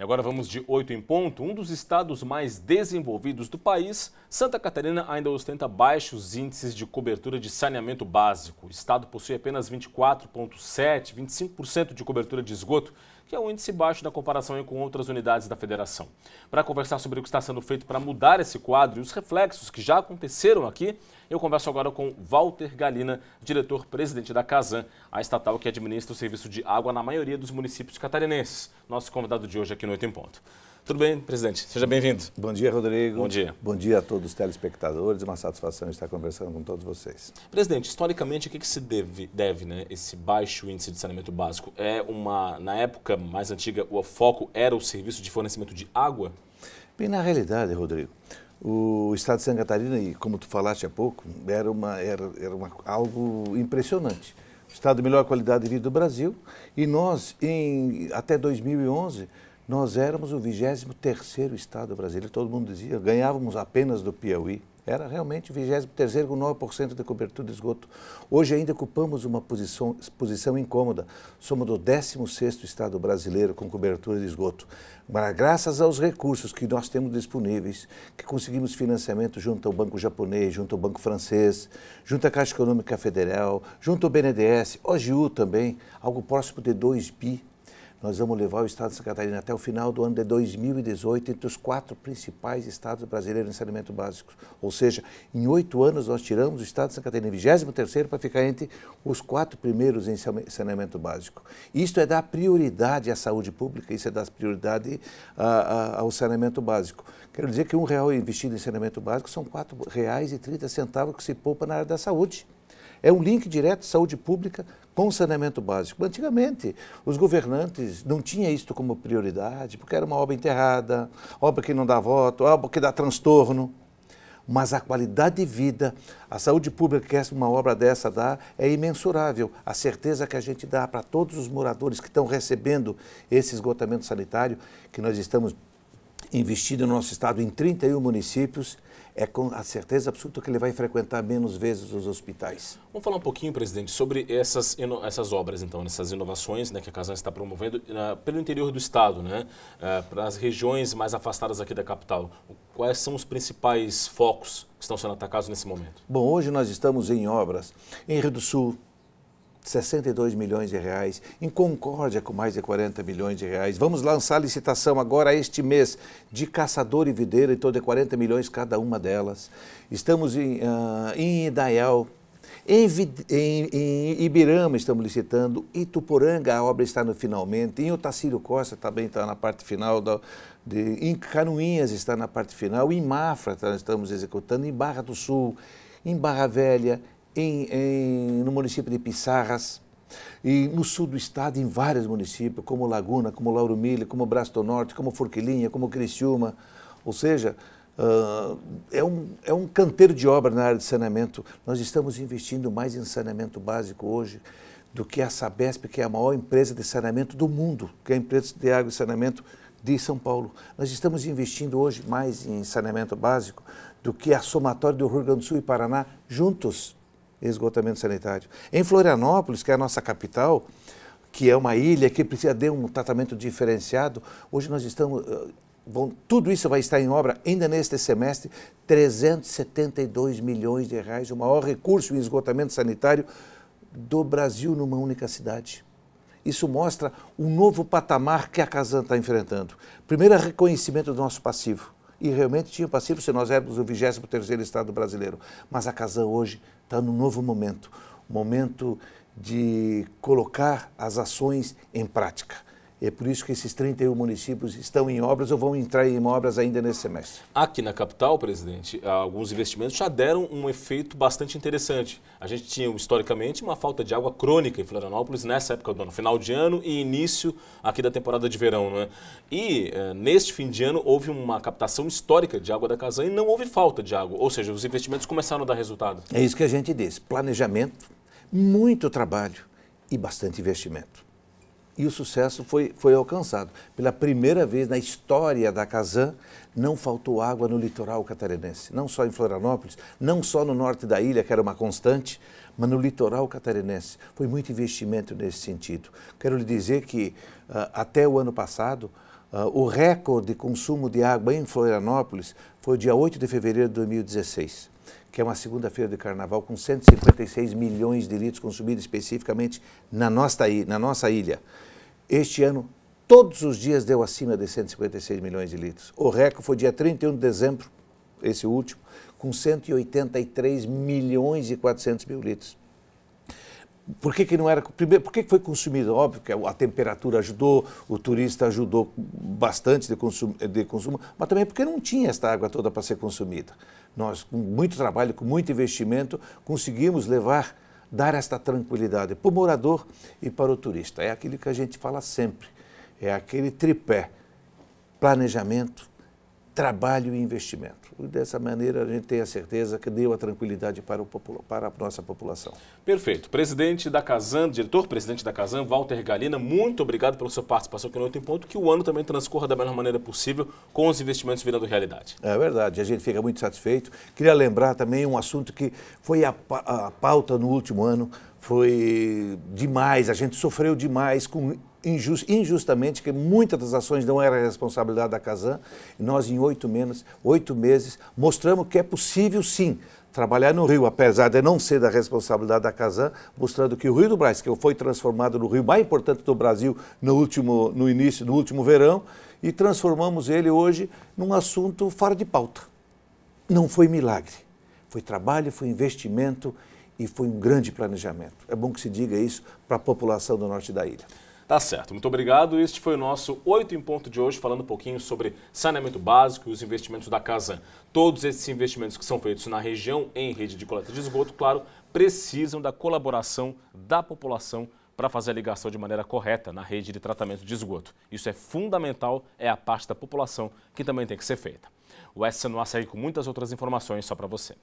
agora vamos de 8 em ponto. Um dos estados mais desenvolvidos do país, Santa Catarina ainda ostenta baixos índices de cobertura de saneamento básico. O estado possui apenas 24,7%, 25% de cobertura de esgoto, que é um índice baixo na comparação com outras unidades da federação. Para conversar sobre o que está sendo feito para mudar esse quadro e os reflexos que já aconteceram aqui, eu converso agora com Walter Galina, diretor-presidente da Casan, a estatal que administra o serviço de água na maioria dos municípios catarinenses. Nosso convidado de hoje aqui no 8 em Ponto. Tudo bem, presidente? Seja bem-vindo. Bom dia, Rodrigo. Bom dia. Bom dia a todos os telespectadores. Uma satisfação estar conversando com todos vocês. Presidente, historicamente, o que se deve, né, esse baixo índice de saneamento básico? Na época mais antiga, o foco era o serviço de fornecimento de água? Bem, na realidade, Rodrigo, o estado de Santa Catarina, e como tu falaste há pouco, era algo impressionante. O estado de melhor qualidade de vida do Brasil, e nós, até 2011, nós éramos o 23º estado brasileiro. Todo mundo dizia, ganhávamos apenas do Piauí. Era realmente o 23º com 9% de cobertura de esgoto. Hoje ainda ocupamos uma posição incômoda. Somos o 16º estado brasileiro com cobertura de esgoto. Mas graças aos recursos que nós temos disponíveis, que conseguimos financiamento junto ao Banco Japonês, junto ao Banco Francês, junto à Caixa Econômica Federal, junto ao BNDES, OGU também, algo próximo de 2 bi. Nós vamos levar o estado de Santa Catarina até o final do ano de 2018 entre os 4 principais estados brasileiros em saneamento básico. Ou seja, em 8 anos nós tiramos o estado de Santa Catarina 23º para ficar entre os 4 primeiros em saneamento básico. Isto é dar prioridade à saúde pública, isso é dar prioridade ao saneamento básico. Quero dizer que R$1 investido em saneamento básico são R$4,30 que se poupa na área da saúde. É um link direto de saúde pública com saneamento básico. Antigamente, os governantes não tinham isso como prioridade, porque era uma obra enterrada, obra que não dá voto, obra que dá transtorno. Mas a qualidade de vida, a saúde pública que uma obra dessa dá, é imensurável. A certeza que a gente dá para todos os moradores que estão recebendo esse esgotamento sanitário, que nós estamos investindo no nosso estado em 31 municípios, é com a certeza absoluta que ele vai frequentar menos vezes os hospitais. Vamos falar um pouquinho, presidente, sobre essas obras, então, essas inovações, né, que a Casan está promovendo pelo interior do estado, né, para as regiões mais afastadas aqui da capital. Quais são os principais focos que estão sendo atacados nesse momento? Bom, hoje nós estamos em obras em Rio do Sul, 62 milhões de reais, em Concórdia com mais de 40 milhões de reais. Vamos lançar a licitação agora este mês de Caçador e Videira, em torno de 40 milhões cada uma delas. Estamos em Indaial, em Ibirama estamos licitando, em Ituporanga a obra está no finalmente, em Otacílio Costa também está na parte final, em Canoinhas está na parte final, em Mafra estamos executando, em Barra do Sul, em Barra Velha, no município de Pissarras, e no sul do estado, em vários municípios, como Laguna, como Lauro Miller, como Braço do Norte, como Forquilinha, como Criciúma. Ou seja, é um canteiro de obra na área de saneamento. Nós estamos investindo mais em saneamento básico hoje do que a Sabesp, que é a maior empresa de saneamento do mundo, que é a empresa de água e saneamento de São Paulo. Nós estamos investindo hoje mais em saneamento básico do que a somatória do Rio Grande do Sul e Paraná juntos. Esgotamento sanitário. Em Florianópolis, que é a nossa capital, que é uma ilha que precisa de um tratamento diferenciado, hoje nós estamos, tudo isso vai estar em obra ainda neste semestre, 372 milhões de reais, o maior recurso em esgotamento sanitário do Brasil numa única cidade. Isso mostra um novo patamar que a Casan está enfrentando. Primeiro, reconhecimento do nosso passivo. E realmente tinha passivo se nós éramos o 23º estado brasileiro. Mas a Casan hoje está num novo momento, momento de colocar as ações em prática. É por isso que esses 31 municípios estão em obras ou vão entrar em obras ainda nesse semestre. Aqui na capital, presidente, alguns investimentos já deram um efeito bastante interessante. A gente tinha, historicamente, uma falta de água crônica em Florianópolis nessa época do ano, final de ano e início aqui da temporada de verão, né? E neste fim de ano houve uma captação histórica de água da Casan e não houve falta de água, ou seja, os investimentos começaram a dar resultado. É isso que a gente diz, planejamento, muito trabalho e bastante investimento. E o sucesso foi alcançado. Pela primeira vez na história da Casan, não faltou água no litoral catarinense. Não só em Florianópolis, não só no norte da ilha, que era uma constante, mas no litoral catarinense. Foi muito investimento nesse sentido. Quero lhe dizer que até o ano passado, O recorde de consumo de água em Florianópolis foi dia 8 de fevereiro de 2016, que é uma segunda-feira de carnaval, com 156 milhões de litros consumidos especificamente na nossa ilha. Este ano, todos os dias deu acima de 156 milhões de litros. O recorde foi dia 31 de dezembro, esse último, com 183 milhões e 400 mil litros. Por que não era? Primeiro, por que foi consumido? Óbvio que a temperatura ajudou, o turista ajudou bastante de consumo, mas também porque não tinha esta água toda para ser consumida. Nós, com muito trabalho, com muito investimento, conseguimos dar esta tranquilidade para o morador e para o turista. É aquilo que a gente fala sempre, é aquele tripé: planejamento, trabalho e investimento. E dessa maneira a gente tem a certeza que deu a tranquilidade para a nossa população. Perfeito. Presidente da Casan, diretor-presidente da Casan, Walter Galina, muito obrigado pela sua participação aqui no 8 em Ponto, que o ano também transcorra da melhor maneira possível, com os investimentos virando realidade. É verdade, a gente fica muito satisfeito. Queria lembrar também um assunto que foi a pauta no último ano, foi demais, a gente sofreu demais injustamente, que muitas das ações não eram responsabilidade da Casan, e nós em 8 meses mostramos que é possível sim trabalhar no rio, apesar de não ser da responsabilidade da Casan, mostrando que o Rio do Brás, que foi transformado no rio mais importante do Brasil no último verão, e transformamos ele hoje num assunto fora de pauta. Não foi milagre, foi trabalho, foi investimento e foi um grande planejamento. É bom que se diga isso para a população do norte da ilha. Tá certo, muito obrigado. Este foi o nosso 8 em Ponto de hoje, falando um pouquinho sobre saneamento básico e os investimentos da Casan. Todos esses investimentos que são feitos na região em rede de coleta de esgoto, claro, precisam da colaboração da população para fazer a ligação de maneira correta na rede de tratamento de esgoto. Isso é fundamental, é a parte da população que também tem que ser feita. O SC no ar segue com muitas outras informações só para você.